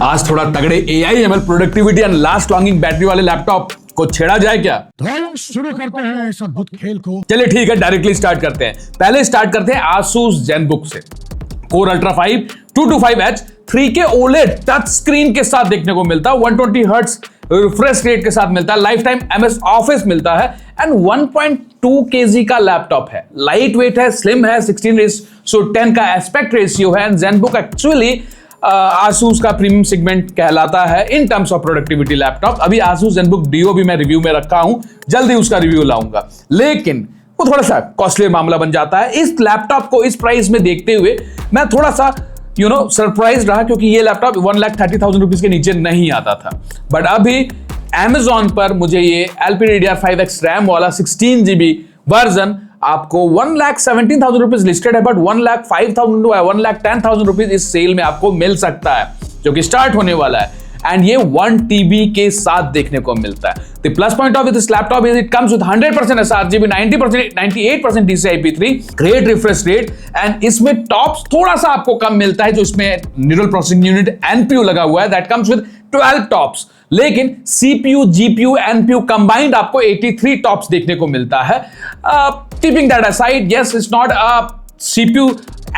आज थोड़ा तगड़े AI ML productivity and last longing battery वाले लैपटॉप को छेड़ा जाए क्या? तो शुरू करते हैं इस अद्भुत खेल को। चलिए ठीक है, डायरेक्टली स्टार्ट करते हैं। पहले स्टार्ट करते हैं Asus ZenBook से। Core Ultra 5 225H 3K OLED touch screen के साथ देखने को मिलता है, 120 हर्ट्ज रिफ्रेश रेट के साथ मिलता है, लाइफ टाइम MS ऑफिस मिलता है एंड 1.2 kg का लैपटॉप है, लाइट वेट है, स्लिम है, 16:10 का एस्पेक्ट रेशियो है एंड ZenBook एक्चुअली Asus का प्रीमियम सेगमेंट कहलाता है in terms of productivity laptop. अभी Asus ZenBook Duo भी मैं रिव्यू में रखा हूं, जल्दी उसका रिव्यू लाऊंगा, लेकिन वो थोड़ा सा कॉस्टली मामला बन जाता है। इस लैपटॉप को इस प्राइस में देखते हुए मैं थोड़ा सा सरप्राइज रहा, क्योंकि ये लैपटॉप 1,30,000 रुपीज के नीचे नहीं आता था। बट अभी Amazon पर मुझे ये LPDDR5X रैम वाला 16 GB वर्जन आपको 1,17,000 रुपीज लिस्टेड है, बट 1,05,000 1,10,000 रुपीज इस सेल में आपको मिल सकता है, जो कि स्टार्ट होने वाला है एंड ये 1 TB के साथ देखने को मिलता है। The plus point of this laptop is it comes with 100% sRGB, 98% DCI-P3, great refresh rate and इसमें टॉप्स थोड़ा सा आपको कम मिलता है, जो इसमें न्यूरल प्रोसेसिंग यूनिट NPU लगा हुआ है, that comes with 12 टॉप्स, लेकिन CPU, GPU, NPU कंबाइंड आपको 83 टॉप्स देखने को मिलता है। Keeping that aside, yes, it's not a CPU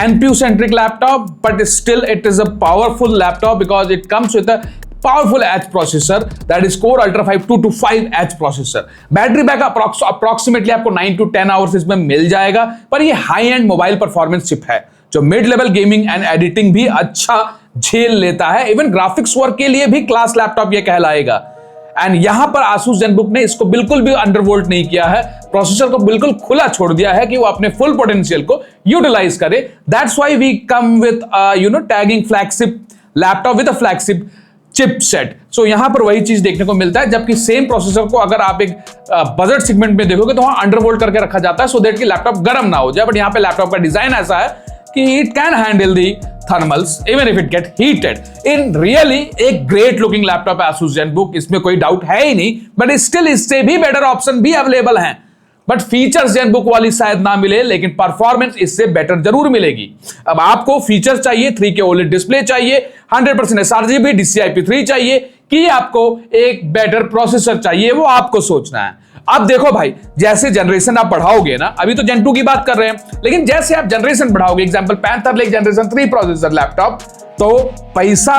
NPU centric laptop, but still it is a powerful laptop because it comes with a powerful H processor, that is Core Ultra 5 225H processor। Battery backup approximately आपको 9 to 10 hours इसमें मिल जाएगा, पर ये high and mobile performance chip है जो mid level gaming and editing भी अच्छा झेल लेता है। इवन ग्राफिक्स वर्क के लिए भी क्लास लैपटॉप ये कहलाएगा। एंड यहां पर Asus ZenBook ने इसको बिल्कुल भी अंडरवोल्ट नहीं किया है, प्रोसेसर को बिल्कुल खुला छोड़ दिया है कि वो अपने फुल पोटेंशियल को यूटिलाइज करे। That's why we come with tagging flagship laptop with a flagship chipset. So यहां पर वही चीज देखने को मिलता है, जबकि सेम प्रोसेसर को अगर आप एक बजट सेगमेंट में देखोगे तो वहां अंडरवोल्ट करके रखा जाता है, सो दैट कि लैपटॉप गर्म ना हो जाए। बट यहां पे लैपटॉप का डिजाइन ऐसा है कि it can handle the thermals even if it get heated. In really एक ग्रेट लुकिंग लैपटॉप है Asus ZenBook, इसमें कोई डाउट है ही नहीं, बट स्टिल इससे भी बेटर ऑप्शन भी अवेलेबल हैं। बट फीचर्स ZenBook वाली शायद ना मिले, लेकिन परफॉर्मेंस इससे बेटर जरूर मिलेगी। अब आपको फीचर चाहिए, 3K OLED डिस्प्ले चाहिए, 100% sRGB, DCI-P3 चाहिए, कि आपको एक बेटर प्रोसेसर चाहिए, वो आपको सोचना है। अब देखो भाई, जैसे जनरेशन आप बढ़ाओगे ना, अभी तो Gen 2 की बात कर रहे हैं, लेकिन जैसे आप जनरेशन बढ़ाओगे, example Panther Lake generation 3 processor laptop, तो पैसा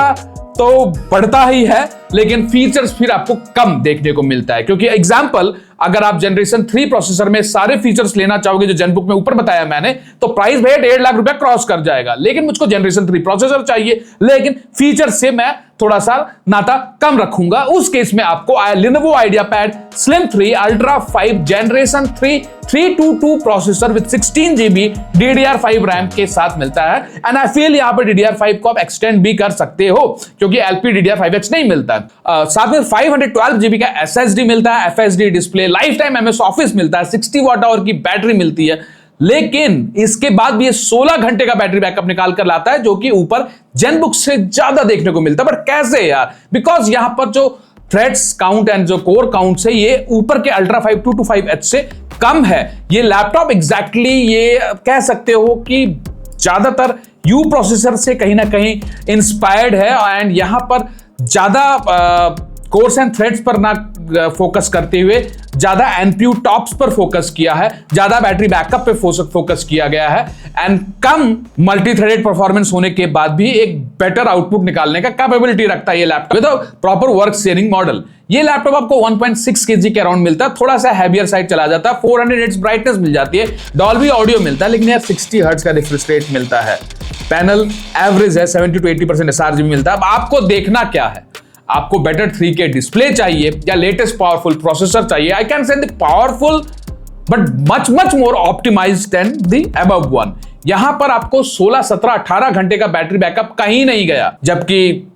तो बढ़ता ही है, लेकिन फीचर्स फिर आपको कम देखने को मिलता है। क्योंकि एग्जांपल, अगर आप जनरेशन 3 प्रोसेसर में सारे फीचर्स लेना चाहोगे जो ZenBook में ऊपर बताया मैंने, तो प्राइस भैया 1.5 लाख रुपया क्रॉस कर जाएगा। लेकिन मुझको जनरेशन 3 प्रोसेसर चाहिए, लेकिन फीचर्स से मैं थोड़ा सा नाता कम रखूंगा। उस केस में आपको Lenovo IdeaPad Slim 3 Ultra 5 generation 3 322 processor with 16 GB DDR5 RAM के साथ मिलता है। एंड आई फील यहां पर DDR5 को आप एक्सटेंड भी कर सकते हो, क्योंकि LPDDR5X नहीं मिलता है। साथ में 512 GB का SSD मिलता है, FSD display, life time MS office मिलता है, 60 वॉट आवर की बैटरी मिलती है। लेकिन इसके बाद भी ये 16 घंटे का बैटरी बैकअप निकाल कर लाता है, जो कि ऊपर ZenBook से ज्यादा देखने को मिलता है। बट कैसे यार? बिकॉज यहां पर जो थ्रेड्स काउंट एंड जो कोर काउंट से ये ऊपर के Ultra 5 225H से कम है। ये लैपटॉप एग्जैक्टली ये कह सकते हो कि ज्यादातर U प्रोसेसर से कहीं ना कहीं इंस्पायर्ड है, एंड यहां पर ज्यादा कोर्स एंड थ्रेड्स पर ना फोकस करते हुए ज्यादा NPU टॉप्स पर फोकस किया है, ज्यादा बैटरी बैकअप पे फोकस किया गया है, and come multi threaded performance होने के बाद भी एक बेटर आउटपुट निकालने का कैपेबिलिटी रखता है ये laptop with proper work sharing model. ये लैपटॉप आपको 1.6 kg के अराउंड मिलता है, थोड़ा सा हैवियर साइड चला जाता है, 400 Hz ब्राइटनेस मिल जाती है, डॉल्बी ऑडियो मिलता है, लेकिन यार 60 हर्ट्ज का रिफ्रेश रेट मिलता है, पैनल एवरेज है, 70 to 80% sRGB मिलता है। अब आपको देखना क्या है, आपको बेटर 3K डिस्प्ले चाहिए या लेटेस्ट पावरफुल प्रोसेसर चाहिए? I can say the powerful but much more optimised than the above one. यहां पर आपको 16, 17, 18 घंटे का बैटरी बैकअप कहीं नहीं गया, जबकि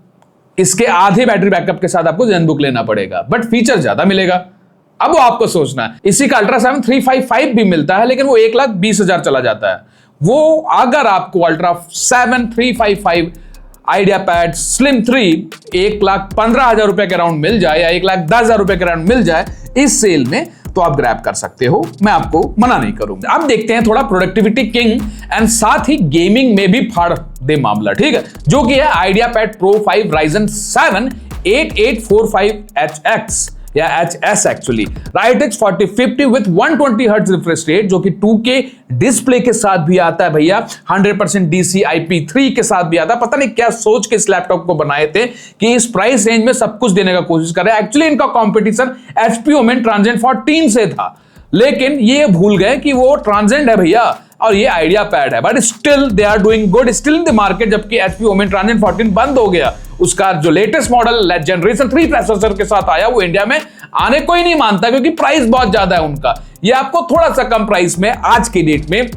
इसके आधे बैटरी बैकअप के साथ आपको ZenBook लेना पड़ेगा, बट फीचर ज्यादा मिलेगा। अब वो आपको सोचना है। इसी का Ultra 7 355 भी मिलता है, लेकिन वो 1,20,000 चला जाता है। वो अगर आपको Ultra 7 355 IdeaPad Slim 3 1,15,000 रुपए के अराउंड मिल जाए या 1,10,000 रुपए के अराउंड मिल जाए इस सेल में, तो आप ग्रैब कर सकते हो, मैं आपको मना नहीं करूंगा। अब देखते हैं थोड़ा प्रोडक्टिविटी किंग एंड साथ ही गेमिंग में भी फाड़ दे मामला, ठीक है, जो कि है आइडियापैड प्रो 5 Ryzen 7 8845HX या HS actually RightX 4050 with 120 hertz refresh rate, जो कि 2K डिस्प्ले के साथ भी आता है भैया, 100% DCI-P3 के साथ भी आता है। पता नहीं क्या सोच के इस लैपटॉप को बनाए थे कि इस प्राइस रेंज में सब कुछ देने का कोशिश कर रहे हैं। एक्चुअली इनका कंपटीशन HP ओमेन ट्रांसेंड 14 से था, लेकिन ये भूल गए कि वो ट्रांसेंड है भैया और ये आइडियापैड है, but still they are doing good, still in the market. जबकि HP ओमेन ट्रांसेंड 14 बंद हो गया, उसका जो लेटेस्ट मॉडल जनरेशन 3 प्रोसेसर के साथ आया वो इंडिया में आने को ही नहीं मानता, क्योंकि प्राइस बहुत ज्यादा है उनका। ये आपको थोड़ा सा कम प्राइस में आज की डेट में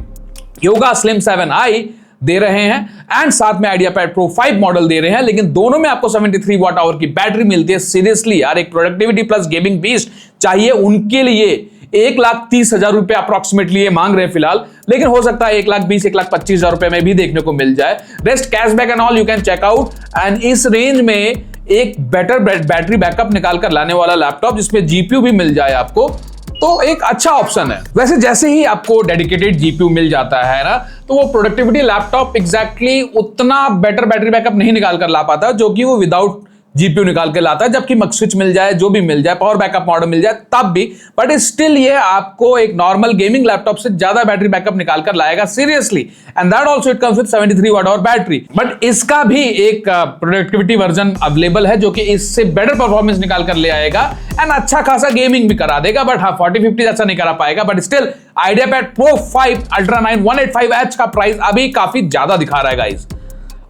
योगा स्लिम 7i दे रहे हैं एंड साथ में आइडियापैड प्रो 5 मॉडल दे रहे हैं, लेकिन दोनों में आपको 73 वॉट आवर की बैटरी मिलती है। सीरियसली यार, एक प्रोडक्टिविटी प्लस गेमिंग बीस्ट चाहिए उनके लिए 1,30,000 रुपए अप्रोक्सीमेटली ये मांग रहे हैं फिलहाल, लेकिन हो सकता है 1,20,000 1,25,000 रुपए में भी देखने को मिल जाए। Rest cashback and all you can check out. And इस रेंज में एक बेटर बैटरी बैकअप निकाल कर लाने वाला लैपटॉप जिसमें जीपीयू भी मिल जाए आपको, तो एक अच्छा ऑप्शन है। वैसे जैसे ही आपको डेडिकेटेड जीपीयू मिल जाता है ना, तो वो प्रोडक्टिविटी लैपटॉप एग्जैक्टली उतना बेटर बैटरी बैकअप नहीं निकाल कर ला पाता जो कि वो विदाउट जीपीयू निकाल के लाता है। जबकि मक्सविच मिल जाए, जो भी मिल जाए, पावर बैकअप मॉडल मिल जाए तब भी, बट स्टिल ये आपको एक नॉर्मल गेमिंग लैपटॉप से ज्यादा बैटरी बैकअप निकाल कर लाएगा seriously. And that also it comes with 73 watt hour battery. But इसका भी एक प्रोडक्टिविटी वर्जन अवेलेबल है जो कि इससे बेटर परफॉर्मेंस निकाल कर ले आएगा एंड अच्छा खासा गेमिंग भी करा देगा। बट हाँ, 4050 जैसा नहीं करा पाएगा, but still IdeaPad pro 5 Ultra 9 185H का प्राइस अभी काफी ज्यादा दिखा रहा है गाइस।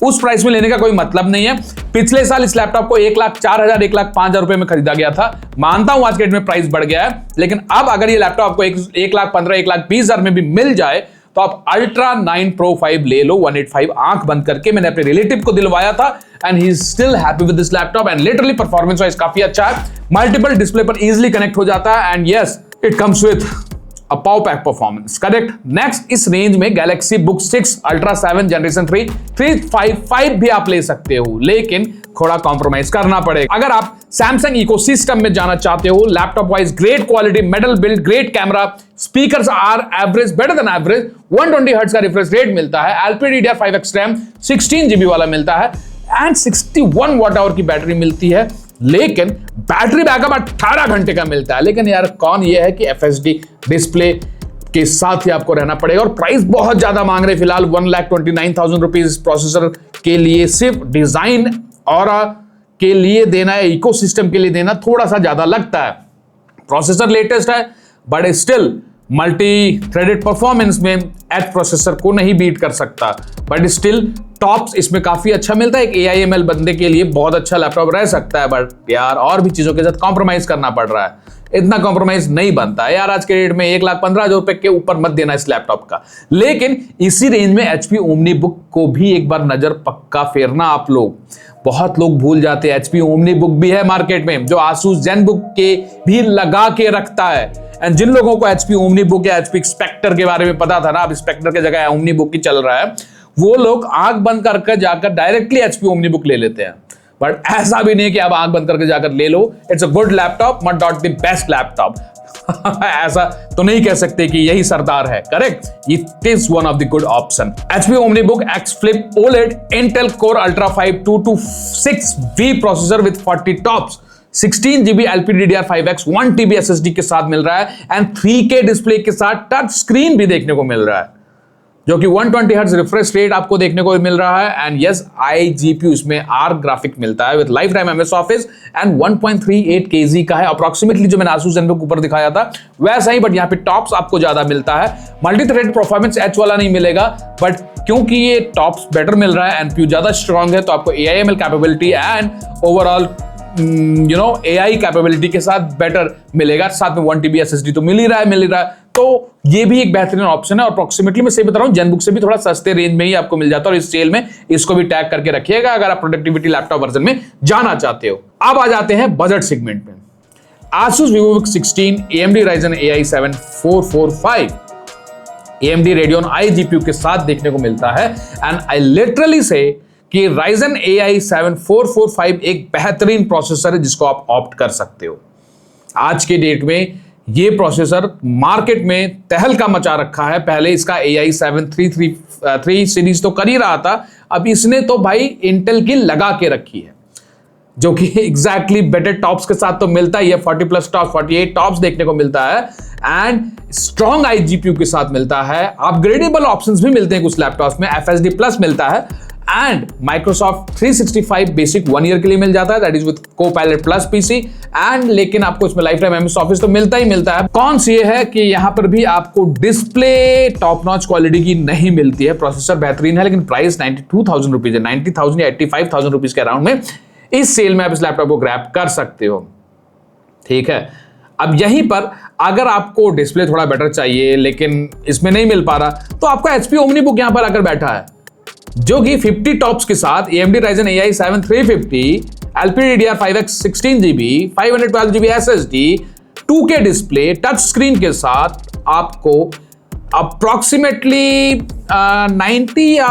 उस प्राइस में लेने का कोई मतलब नहीं है। पिछले साल इस लैपटॉप को 1,04,000 1,05,000 रुपए में खरीदा गया था। मानता हूं आज के डेट में प्राइस बढ़ गया है, लेकिन अब अगर ये लैपटॉप आपको 1,15,000 1,20,000 में भी मिल जाए तो आप Ultra 9 Pro 5 ले लो 185। आंख बंद करके मैंने अपने रिलेटिव को दिलवाया था and he is still happy with this laptop and literally performance wise काफी अच्छा है। मल्टीपल डिस्प्ले पर इजीली कनेक्ट हो जाता है and yes, it comes with a power pack performance, correct? Next इस रेंज में Galaxy Book 6 Ultra 7 Generation 3 355 भी आप ले सकते हो, लेकिन थोड़ा कॉम्प्रोमाइज करना पड़ेगा। अगर आप Samsung इकोसिस्टम में जाना चाहते हो, laptop wise great quality, metal build, great camera, speakers are average, better than average, 120 hertz का रिफ्रेश रेट मिलता है, LPDDR5X रैम 16 GB वाला मिलता है एंड 61 वॉट आवर की बैटरी मिलती है, लेकिन बैटरी बैकअप 18 घंटे का मिलता है। लेकिन यार कौन ये है कि FHD डिस्प्ले के साथ ही आपको रहना पड़ेगा और प्राइस बहुत ज्यादा मांग रहे फिलहाल 1,29,000 रुपीज प्रोसेसर के लिए। सिर्फ डिजाइन और के लिए देना है, इकोसिस्टम के लिए देना थोड़ा सा ज्यादा लगता है। प्रोसेसर लेटेस्ट है but still multi threaded performance में एच प्रोसेसर को नहीं बीट कर सकता, बट स्टिल टॉप्स इसमें काफी अच्छा मिलता है। एक AIML बंदे के लिए बहुत अच्छा लैपटॉप रह सकता है, बट यार और भी चीजों के साथ कॉम्प्रोमाइज करना पड़ रहा है। इतना कॉम्प्रोमाइज नहीं बनता है यार, आज के रेट में 1,15,000 रुपए के ऊपर मत देना इस लैपटॉप का। लेकिन इसी रेंज में HP OmniBook को भी एक बार नजर पक्का फेरना आप लोग। बहुत लोग भूल जाते हैं HP OmniBook भी है मार्केट में, जो Asus ZenBook के भी लगा के रखता है। एंड जिन लोगों को HP OmniBook या HP Spectre के बारे में पता था ना, अब Spectre की जगह OmniBook ही चल रहा है, वो लोग आंख बंद करके जाकर डायरेक्टली HP OmniBook ले लेते हैं। बट ऐसा भी नहीं कि आप आंख बंद करके जाकर ले लो। It's a good laptop but not the best laptop. ऐसा तो नहीं कह सकते कि यही सरदार है, correct? It is one of the good option. HP OmniBook X Flip OLED Intel Core Ultra 5 226V processor with 40 tops, 16 GB LPDDR5X 1 TB SSD के साथ मिल रहा है एंड 3K डिस्प्ले के साथ टच स्क्रीन भी देखने को मिल रहा है, जो कि 120 हर्ट्ज रिफ्रेश रेट आपको देखने को मिल रहा है। एंड यस, iGPU इसमें R ग्राफिक मिलता है with life time MS office and 1.38 kg का है अप्रोक्सीमेटली, जो मैंने Asus ZenBook ऊपर दिखाया था वैसा ही, बट यहाँ पे टॉप्स आपको ज्यादा मिलता है। मल्टी थ्रेड परफॉर्मेंस H वाला नहीं मिलेगा, बट क्योंकि ये टॉप्स बेटर मिल रहा है, NPU ज्यादा स्ट्रॉन्ग है, तो आपको AIML capability and overall AI capability के साथ बेटर मिलेगा। साथ में 1 TB SSD तो मिल ही रहा है, तो ये भी एक बेहतरीन ऑप्शन है। और अप्रोक्सीमेटली मैं सही बता रहा हूं, ZenBook से भी थोड़ा सस्ते रेंज में ही आपको मिल जाता है, और इस सेल में इसको भी टैग करके रखिएगा अगर आप प्रोडक्टिविटी लैपटॉप वर्जन में जाना चाहते हो। अब आ जाते हैं बजट सेगमेंट में। Asus VivoBook 16 AMD Ryzen AI 7 445 AMD Radeon iGPU के साथ देखने को मिलता है एंड आई लिटरली से कि Ryzen AI 7 445 एक बेहतरीन प्रोसेसर है जिसको आप ऑप्ट कर सकते हो। आज के डेट में ये प्रोसेसर मार्केट में तहलका मचा रखा है। पहले इसका AI 7 सीरीज तो कर ही रहा था, अब इसने तो भाई इंटेल की लगा के रखी है, जो कि एग्जैक्टली बेटर टॉप्स के साथ तो मिलता ही है। 40+ टॉप्स, 48 टॉप्स देखने को मिलता है एंड स्ट्रॉन्ग iGPU के साथ मिलता है। अपग्रेडेबल ऑप्शंस भी मिलते हैं कुछ लैपटॉप्स में, FSD प्लस मिलता है एंड Microsoft 365 बेसिक 1 ईयर के लिए मिल जाता है, that is with Copilot plus PC and लेकिन आपको इसमें लाइफ टाइम MS ऑफिस तो मिलता ही मिलता है। कौन सी है कि यहां पर भी आपको डिस्प्ले टॉप नॉच क्वालिटी की नहीं मिलती है। प्रोसेसर बेहतरीन है लेकिन प्राइस 92,000 रुपीज है, 90,000 या 85,000 रुपीज के अराउंड में इस सेल में आप इस लैपटॉप को ग्रैब कर सकते हो। ठीक है, अब यहीं पर अगर आपको डिस्प्ले थोड़ा बेटर चाहिए लेकिन इसमें नहीं मिल पा रहा, तो आपका HP OmniBook यहां पर आकर बैठा है, जो कि 50 टॉप्स के साथ AMD Ryzen AI 7 350, LPDDR5X 16GB, 512GB SSD, 2K display, touch screen के साथ आपको अप्रोक्सीमेटली 90 या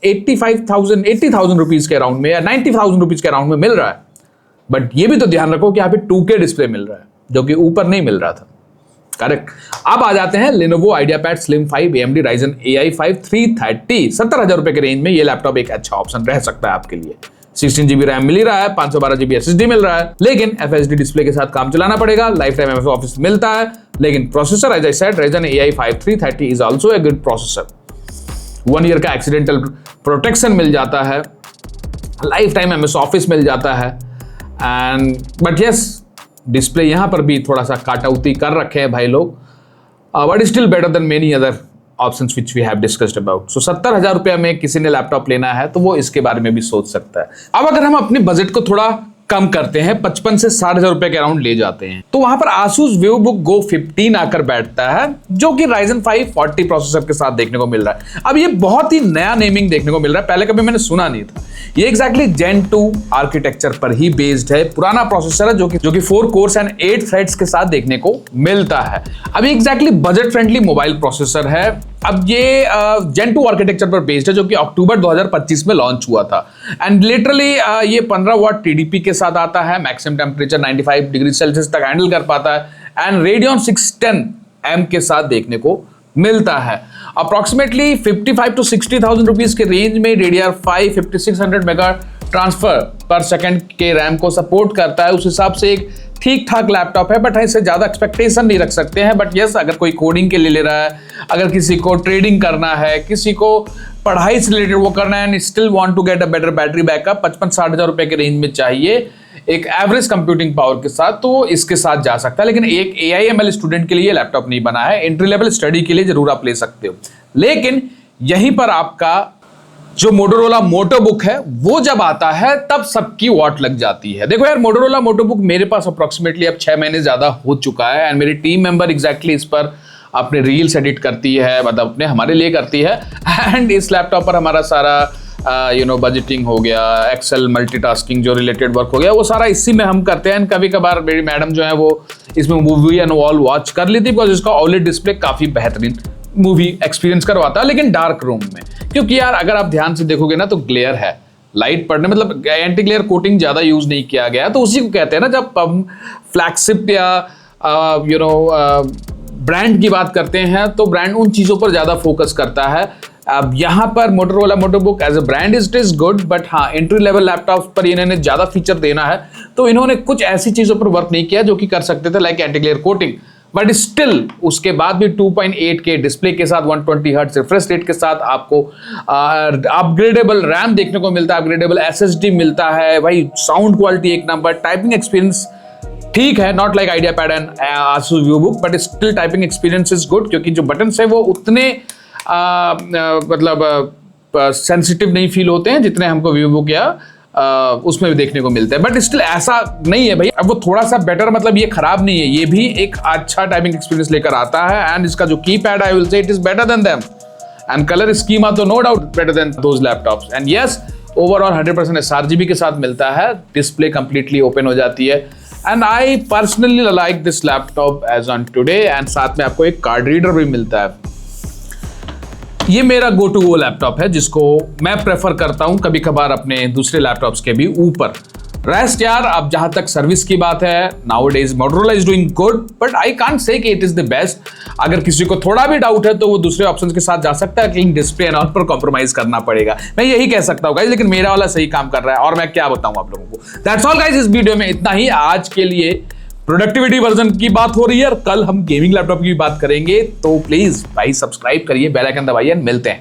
80,000 रुपीज के अराउंड में या 90,000 रुपीज के अराउंड में मिल रहा है। बट ये भी तो ध्यान रखो कि यहाँ पे 2K डिस्प्ले मिल रहा है, जो कि ऊपर नहीं मिल रहा था। करेक्ट। अब आ जाते हैं Lenovo IdeaPad Slim 5 AMD Ryzen AI 5 330। 70,000 रुपए के रेंज में ये लैपटॉप एक अच्छा ऑप्शन रह सकता है आपके लिए। 16GB रैम मिल ही रहा है, 512GB SSD मिल रहा है, लेकिन FSD डिस्प्ले के साथ काम चलाना पड़ेगा। लाइफ टाइम MS ऑफिस मिलता है, लेकिन processor as I said Ryzen AI 5 330 is also a good processor. 1 year का एक्सीडेंटल प्रोटेक्शन मिल जाता है, लाइफ टाइम MS ऑफिस मिल जाता है एंड बट यस डिस्प्ले यहां पर भी थोड़ा सा काटौती कर रखे हैं भाई लोग, but still better than many other options which we have discussed about. So 70,000 रुपया में किसी ने लैपटॉप लेना है तो वो इसके बारे में भी सोच सकता है। अब अगर हम अपने बजट को थोड़ा कम करते हैं, 55 से 60,000 रुपए के अराउंड ले जाते हैं, तो वहां पर Asus VivoBook Go 15 आकर बैठता है, जो कि Ryzen 5 40 प्रोसेसर के साथ देखने को मिल रहा है। अब ये बहुत ही नया नेमिंग देखने को मिल रहा है, पहले कभी मैंने सुना नहीं था। ये एग्जैक्टली Gen 2 आर्किटेक्चर पर ही बेस्ड है, पुराना प्रोसेसर है जो कि 4 कोर्स एंड 8 थ्रेड्स के साथ देखने को मिलता है। अब ये exactly budget friendly mobile processor है। अब ये Gen 2 आर्किटेक्चर पर बेस्ड है, जो कि अक्टूबर 2025 में लॉन्च हुआ था एंड लिटरली ये 15 वाट TDP के साथ आता है, मैक्सिमम टेम्परेचर 95 डिग्री सेल्सियस तक हैंडल कर पाता है एंड Radeon 610M के साथ देखने को मिलता है। अप्रोक्सीमेटली 55 to 60,000 रुपीज के रेंज में DDR5 5600 मेगा ट्रांसफर पर सेकंड के रैम को सपोर्ट करता है। उस हिसाब से एक ठीक ठाक लैपटॉप है, बट इससे ज्यादा एक्सपेक्टेशन नहीं रख सकते हैं। बट यस, अगर कोई कोडिंग के लिए ले रहा है, अगर किसी को ट्रेडिंग करना है, किसी को पढ़ाई से रिलेटेड वो करना है and still want to get a better battery backup, 55-60,000 रुपए के रेंज में चाहिए एक एवरेज कंप्यूटिंग पावर के साथ, तो वो इसके साथ जा सकता है। लेकिन एक AI/ML स्टूडेंट के लिए लैपटॉप नहीं बना है, एंट्री लेवल स्टडी के लिए जरूर आप ले सकते हो। लेकिन यहीं पर आपका जो मोटोरोला मोटोबुक है वो जब आता है तब सबकी वाट लग जाती है। देखो यार, मोटोरोला मोटोबुक मेरे पास अप्रोक्सीमेटली अब 6 महीने ज्यादा हो चुका है एंड मेरी टीम मेंबर एग्जैक्टली इस पर अपने रील्स एडिट करती है, मतलब अपने हमारे लिए करती है एंड इस लैपटॉप पर हमारा सारा बजटिंग हो गया, एक्सेल मल्टीटास्किंग जो रिलेटेड वर्क हो गया, वो सारा इसी में हम करते हैं। कभी कभार मेरी मैडम जो है वो इसमें मूवी एंड ऑल वॉच कर लेती, बिकॉज इसका OLED डिस्प्ले काफी बेहतरीन मूवी एक्सपीरियंस करवाता है, लेकिन डार्क रूम में, क्योंकि यार अगर आप ध्यान से देखोगे ना तो ग्लेयर है, लाइट पड़ने, मतलब एंटी ग्लेयर कोटिंग ज्यादा यूज नहीं किया गया। तो उसी को कहते हैं ना, जब हम फ्लैगशिप या ब्रांड की बात करते हैं तो ब्रांड उन चीजों पर ज्यादा फोकस करता है। अब यहाँ पर Motorola Motobook as a brand it is good, but हाँ एंट्री लेवल लैपटॉप पर इन्होंने ज्यादा फीचर देना है, तो इन्होंने कुछ ऐसी चीजों पर वर्क नहीं किया जो कि कर सकते थे, like anti glare coating. But still उसके बाद भी 2.8K डिस्प्ले के साथ 120 हर्ट्ज रिफ्रेश रेट के साथ आपको अपग्रेडेबल रैम देखने को मिलता है, अपग्रेडेबल SSD मिलता है भाई, साउंड क्वालिटी एक नंबर, टाइपिंग एक्सपीरियंस ठीक है, not like IdeaPad and Asus VivoBook, but still typing experience is good, क्योंकि जो बटन्स है वो उतने मतलब सेंसिटिव नहीं फील होते हैं जितने हमको VivoBook या उसमें भी देखने को मिलता है। बट स्टिल ऐसा नहीं है भाई, अब वो थोड़ा सा बेटर, मतलब ये खराब नहीं है, ये भी एक अच्छा टाइपिंग एक्सपीरियंस लेकर आता है एंड इसका जो keypad I will say it is better than them and colour schema तो no doubt better than those laptops and yes overall 100% sRGB के साथ मिलता है, डिस्प्ले कंप्लीटली ओपन हो जाती है and I personally like this laptop as on today and साथ में आपको एक कार्ड रीडर भी मिलता है। ये मेरा गो टू वो लैपटॉप है जिसको मैं प्रेफर करता हूं कभी कभार अपने दूसरे लैपटॉप्स के भी ऊपर। रेस्ट यार, अब जहां तक सर्विस की बात है, nowadays Motorola is doing good, but I can't say कि इट इज द बेस्ट। अगर किसी को थोड़ा भी डाउट है तो वो दूसरे ऑप्शंस के साथ जा सकता है, लेकिन डिस्प्ले एंड ऑल पर कॉम्प्रोमाइज करना पड़ेगा, मैं यही कह सकता हूँ गाइस। लेकिन मेरा वाला सही काम कर रहा है और मैं क्या बताऊं आप लोगों को। दैट्स ऑल गाइस, इस वीडियो में इतना ही। आज के लिए प्रोडक्टिविटी वर्जन की बात हो रही है और कल हम गेमिंग लैपटॉप की बात करेंगे, तो प्लीज भाई सब्सक्राइब करिए, बेल आइकन दबाइए, मिलते हैं।